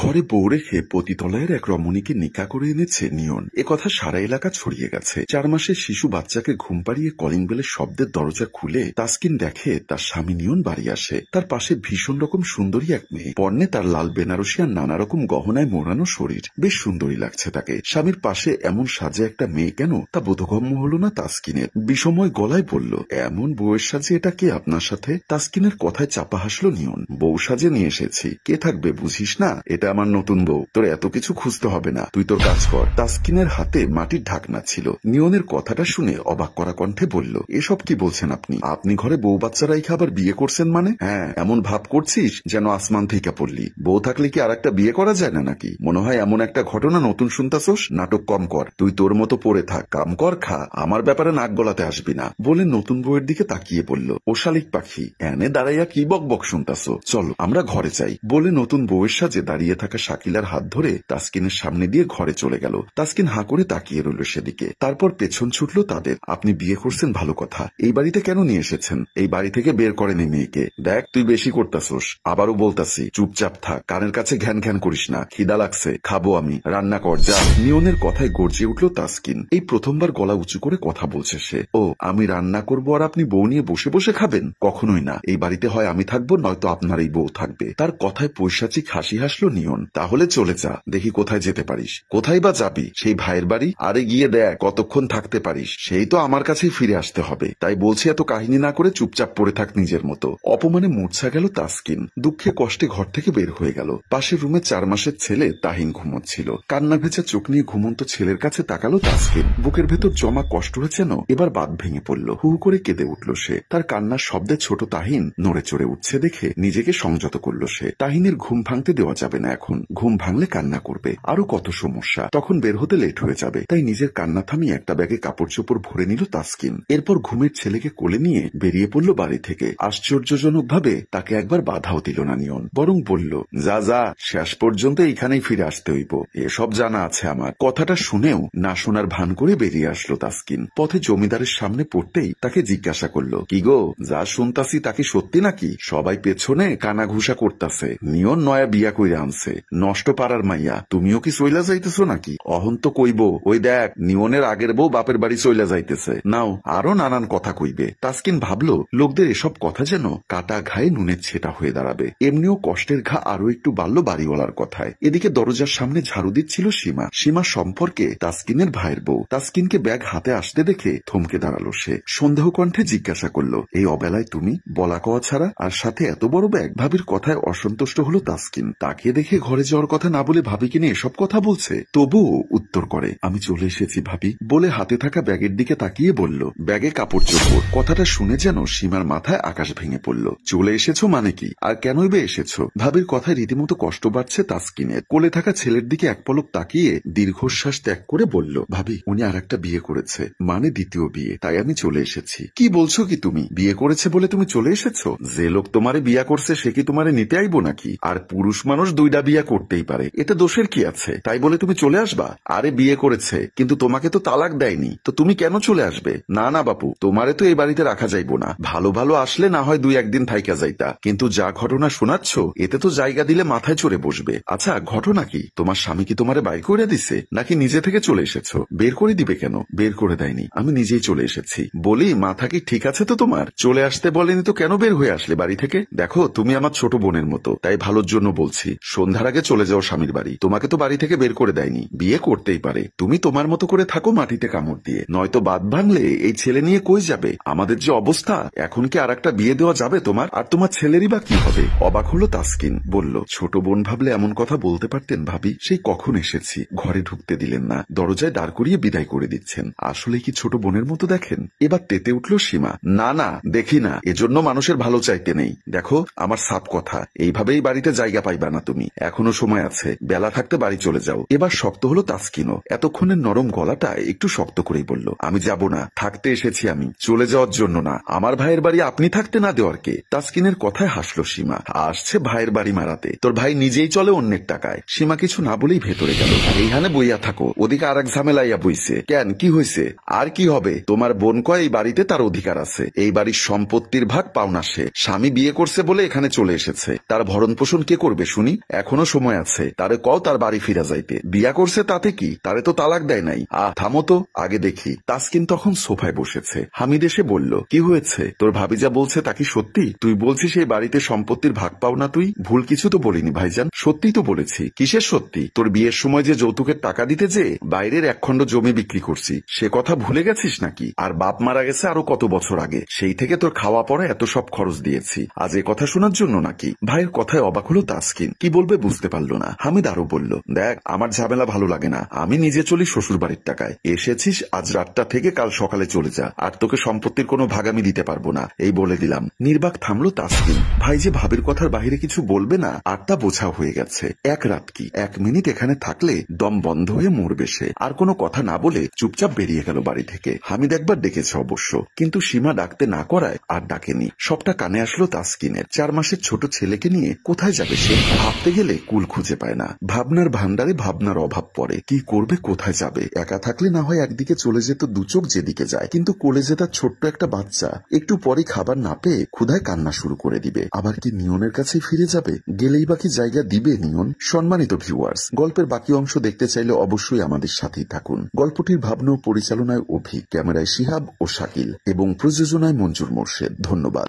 ঘরে বউ রেখে পতিতলয়ের এক রমণীকে নিকা করে এনেছে নিয়ন। একথা সারা এলাকা ছড়িয়ে গেছে। 4 মাসের শিশু বাচ্চাকে ঘুম পাড়িয়ে কলিং বেলের শব্দের দরজা খুলে তাসকিন দেখে তার স্বামী নিয়ন বাড়ি আসে। তার পাশে ভীষণ রকম সুন্দরী এক মেয়ে, পরনে তার লাল বেনারসি আর নানা রকম গহনায় মোড়ানো শরীর। বেশ সুন্দরী লাগছে তাকে। স্বামীর পাশে এমন সাজে একটা মেয়ে কেন তা বোধগম্য হলো না তাসকিনের। বিষময় গলায় বলল, এমন বউয়ের সাজে এটা কে আপনার সাথে? তাসকিনের কথায় চাপা হাসলো নিয়ন। বউ সাজে নিয়ে এসেছি। কে থাকবে বুঝিস না? এটা আমার নতুন বউ। তোর এত কিছু খুঁজতে হবে না, তুই তোর কাজ কর। তাসকিনের হাতে মাটির ঢাকনা ছিল। নিয়নের কথাটা শুনে অবাক করা কণ্ঠে বলল, এসব কি বলছেন আপনি? আপনি ঘরে বউ বাচ্চা রাইখা আবার বিয়ে করছেন মানে? হ্যাঁ, এমন ভাব করছিস যেন আসমান থেকে পড়লি। বউ থাকলে কি আর একটা বিয়ে করা যায় না নাকি? মনে হয় এমন একটা ঘটনা নতুন শুনতাছোস। নাটক কম কর, তুই তোর মতো পড়ে থাক, কাম কর, খা, আমার ব্যাপারে নাক গলাতে আসবি না বলে নতুন বউয়ের দিকে তাকিয়ে বলল, ও শালিক পাখি, এনে দাঁড়াইয়া কি বক বক শুনতাছো? চলো আমরা ঘরে যাই বলে নতুন বউয়ের সাজে দাঁড়িয়ে থাকা শাকিলার হাত ধরে তাসকিনের সামনে দিয়ে ঘরে চলে গেল। তাসকিন হাঁ করে তাকিয়ে রইল সেদিকে। তারপর পেছন ছুটলো তাদের। আপনি বিয়ে করছেন ভালো কথা, এই বাড়িতে কেন নিয়ে এসেছেন? এই বাড়ি থেকে বের করেন এই মেয়েকে। দেখ তুই বেশি করতাছোস। আবারও বলতাছি, চুপচাপ থাক, কানের কাছে ঘ্যান ঘ্যান করিস না। খিদা লাগছে, খাবো আমি, রান্না কর যা। নিয়নের কথায় গর্জে উঠল তাসকিন। এই প্রথমবার গলা উঁচু করে কথা বলছে সে। ও, আমি রান্না করবো আর আপনি বউ নিয়ে বসে বসে খাবেন? কখনোই না। এই বাড়িতে হয় আমি থাকবো, নয়তো আপনার এই বউ থাকবে। তার কথায় পৈশাচিক হাসি হাসলো নিয়ন। তাহলে চলে যা, দেখি কোথায় যেতে পারিস। কোথায় বা যাবি? সেই ভাইয়ের বাড়ি? আরে গিয়ে দেখ কতক্ষণ থাকতে পারিস। সেই তো আমার কাছেই ফিরে আসতে হবে। তাই বলছি এত কাহিনী না করে চুপচাপ পড়ে থাক নিজের মতো। অপমানে মূর্ছা গেল তাসকিন। দুঃখে কষ্টে ঘর থেকে বের হয়ে গেল। পাশের রুমে 4 মাসের ছেলে তাহিন ঘুমোচ্ছিল। কান্না ভেজা চোখ নিয়ে ঘুমন্ত ছেলের কাছে তাকালো তাসকিন। বুকের ভেতর জমা কষ্টটা যেন এবার বাঁধ ভেঙে পড়ল। হু করে কেঁদে উঠল সে। তার কান্নার শব্দে ছোট তাহিন নড়ে চড়ে উঠছে দেখে নিজেকে সংযত করল সে। তাহিনের ঘুম ভাঙতে দেওয়া যাবে না এখন। ঘুম ভাঙলে কান্না করবে, আরো কত সমস্যা, তখন বের হতে লেট হয়ে যাবে। তাই নিজের কান্না থামিয়ে একটা ব্যাগে কাপড় চোপড় ভরে নিল তাসকিন। এরপর ঘুমের ছেলেকে কোলে নিয়ে বেরিয়ে পড়ল বাড়ি থেকে। আশ্চর্যজনক ভাবে তাকে একবার বাধাও দিল না নিয়ন, বরং বলল, যা যা, শেষ পর্যন্ত এইখানেই ফিরে আসতে হইব, এসব জানা আছে আমার। কথাটা শুনেও না শোনার ভান করে বেরিয়ে আসলো তাসকিন। পথে জমিদারের সামনে পড়তেই তাকে জিজ্ঞাসা করলো, কি গো, যা শুনতাছি তাকে সত্যি নাকি? সবাই পেছনে কানা ঘুষা করতাছে। নিয়ন নয়া বিয়া কইরে আনছে, নষ্ট পাড়ার মাইয়া, তুমিও কি চইলা যাইতেছো নাকি? অহন্ত কইব, ওই দেখ নিয়নের আগের বউ বাপের বাড়ি চইলা যাইতেছে। নাও, আরো নানান কথা কইবে। তাসকিন ভাবলো লোকদের এসব কথা যেন কাটা ঘায়ে নুনের ছেটা হয়ে দাঁড়াবে। এমনিও কষ্টের ঘা আরো একটু বাড়লো বাড়িওয়ালার কথায়। এদিকে দরজার সামনে ঝাড়ু দিচ্ছিল সীমা। সীমা সম্পর্কে তাসকিনের ভাইয়ের বউ। তাসকিনকে ব্যাগ হাতে আসতে দেখে থমকে দাঁড়ালো সে। সন্দেহ কণ্ঠে জিজ্ঞাসা করলো, এই অবেলায় তুমি? বলা কওয়া ছাড়া, আর সাথে এত বড় ব্যাগ? ভাবির কথায় অসন্তুষ্ট হলো তাসকিন। তাকে দেখে ঘরে যাওয়ার কথা না বলে ভাবিকে নিয়ে এসব কথা বলছে। তবুও উত্তর করে, আমি চলে এসেছি ভাবি বলে হাতে থাকা ব্যাগের দিকে তাকিয়ে বলল, ব্যাগে কাপড় চোপড়। কথাটা শুনে যেন সীমার মাথায় আকাশ ভেঙে পড়ল। চলে এসেছো মানে কি? আর কেনই বে এসেছো? ভাবির কথায় রীতিমতো কষ্ট বাড়ছে তাসকিনের। কোলে থাকা ছেলের দিকে এক পলক তাকিয়ে দীর্ঘশ্বাস ত্যাগ করে বলল, ভাবি উনি আর একটা বিয়ে করেছে, মানে দ্বিতীয় বিয়ে, তাই আমি চলে এসেছি। কি বলছো কি তুমি? বিয়ে করেছে বলে তুমি চলে এসেছো? যে লোক তোমারে বিয়া করছে সে কি তোমারে নিতে আইবো নাকি? আর পুরুষ মানুষ 2টা বিয়া করতেই পারে, এতে দোষের কি আছে? তাই বলে তুমি চলে আসবা? আরে বিয়ে করেছে কিন্তু তোমাকে তো তালাক দেয়নি, তো তুমি কেন চলে আসবে? না না বাপু, তোমারে তো এই বাড়িতে রাখা যাইবো না। ভালো ভালো আসলে না হয় 2-1 দিন থাইকা যাইতা, কিন্তু যা ঘটনা শোনাচ্ছ এতে তো জায়গা দিলে মাথায় চড়ে বসবে। আচ্ছা ঘটনা কি? তোমার স্বামী কি তোমারে বাইর করে দিছে নাকি নিজে থেকে চলে এসেছো? বের করে দিবে কেন? বের করে দেয়নি, আমি নিজেই চলে এসেছি। বলি মাথা কি ঠিক আছে তো তোমার? চলে আসতে বলেনি তো কেন বের হয়ে আসলে বাড়ি থেকে? দেখো তুমি আমার ছোট বোনের মতো, তাই ভালোর জন্য বলছি, সন্ধ্যার আগে চলে যাও স্বামীর বাড়ি। তোমাকে তো বাড়ি থেকে বের করে দেয়নি, বিয়ে করতেই পারে। তুমি তোমার মতো করে থাকো মাটিতে কামড় দিয়ে, নয়তো বাদ ভাঙলে এই ছেলে নিয়ে কই যাবে? আমাদের যে অবস্থা, এখন কি আর একটা বিয়ে দেওয়া যাবে তোমার? আর তোমার ছেলেরই বা কি হবে? অবাক হলো তাসকিন। বলল, ছোট বোন ভাবলে এমন কথা বলতে পারতেন ভাবি। সেই কখন এসেছি, ঘরে ঢুকতে দিলেন না, দরজায় দাঁড় করিয়ে বিদায় করে দিচ্ছেন। আসলে কি ছোট বোনের মতো দেখেন? এবার তেতে উঠল সীমা। না না, দেখি না, এজন্য মানুষের ভালো চাইতে নেই। দেখো আমার সাপ কথা, এইভাবেই বাড়িতে জায়গা পাইবা না তুমি, এখনো সময় আছে, বেলা থাকতে বাড়ি চলে যাও। এবার শক্ত হলো তাসকিনও। এতক্ষণের নরম গলাটা একটু শক্ত করেই বলল, আমি যাব না, থাকতে এসেছি আমি, চলে যাওয়ার জন্য না। আমার ভাইয়ের বাড়ি আপনি থাকতে না দেওয়ার কে? তাসকিনের কথায় হাসলো সীমা। আসছে ভাইয়ের বাড়ি মারাতে, তোর ভাই নিজেই চলে অন্যের টাকায়। সীমা কিছু না বলেই ভেতরে গেল। এইখানে বইয়া থাকো, ওদিকে আর এক ঝামেলাইয়া বইছে। কেন, কি হয়েছে? আর কি হবে, তোমার বোন কয় এই বাড়িতে তার অধিকার আছে, এই বাড়ির সম্পত্তির ভাগ পাওনা সে। স্বামী বিয়ে করছে বলে এখানে চলে এসেছে, তার ভরণ পোষণ কে করবে শুনি? এখন এখনো সময় আছে, তারে কও তার বাড়ি ফিরা যাইতে। বিয়া করছে তাতে কি, তারে তো তালাক দেয় নাই। থামো তো, আগে দেখি। তাসকিন তখন সোফায় বসেছে। হামিদ এসে বলল, কি হয়েছে? তোর ভাবি যা বলছে তা কি সত্যি? তুই বলছিস এই বাড়িতে সম্পত্তির ভাগ পাও না? তুই ভুল কিছু তো বলিনি ভাইজান, সত্যি তো বলেছি। কিসের সত্যি? তোর বিয়ের সময় যে যৌতুকের টাকা দিতে যে বাইরের 1 খণ্ড জমি বিক্রি করছি, সে কথা ভুলে গেছিস নাকি? আর বাপ মারা গেছে আরো কত বছর আগে, সেই থেকে তোর খাওয়া পড়া এত সব খরচ দিয়েছি, আজ এ কথা শোনার জন্য নাকি? ভাইয়ের কথায় অবাক হলো তাসকিন, কি বলবে বুঝতে পারলো না। হামিদ আরো বলল, দেখ আমার ঝামেলা ভালো লাগে না, আমি নিজে চলি শ্বশুর বাড়ির টাকায়। এসেছিস আজ রাতটা থেকে কাল সকালে চলে যা, আর তোকে সম্পত্তির কোনো ভাগামি দিতে পারবো না, এই বলে দিলাম। নির্বাক থামলো তাসকিন। ভাই যে ভাবির কথার বাহিরে কিছু বলবে না আর তা বোঝা হয়ে গেছে। 1 রাত কি 1 মিনিট এখানে থাকলে দম বন্ধ হয়ে মরবে সে। আর কোনো কথা না বলে চুপচাপ বেরিয়ে গেল বাড়ি থেকে। হামিদ একবার ডেকেছে অবশ্য, কিন্তু সীমা ডাকতে না করায় আর ডাকেনি। সবটা কানে আসলো তাসকিনের। 4 মাসের ছোট ছেলেকে নিয়ে কোথায় যাবে সে? ভাবতে গেলে কুল খুঁজে পায় না। ভাবনার ভান্ডারে ভাবনার অভাব পড়ে। কি করবে, কোথায় যাবে? একা থাকলে না হয় একদিকে চলে যেত, দু চোখ যেদিকে যায়, কিন্তু কোলেজে তার ছোট্ট একটা বাচ্চা, একটু পরে খাবার না পেয়ে ক্ষুধায় কান্না শুরু করে দিবে। আবার কি নিয়নের কাছেই ফিরে যাবে? গেলেই বাকি জায়গা দিবে নিয়ন? সম্মানিত ভিউয়ার্স, গল্পের বাকি অংশ দেখতে চাইলে অবশ্যই আমাদের সাথেই থাকুন। গল্পটির ভাবনা ও পরিচালনায় অভি, ক্যামেরায় শিহাব ও শাকিল এবং প্রযোজনায় মঞ্জুর মোর্শেদ। ধন্যবাদ।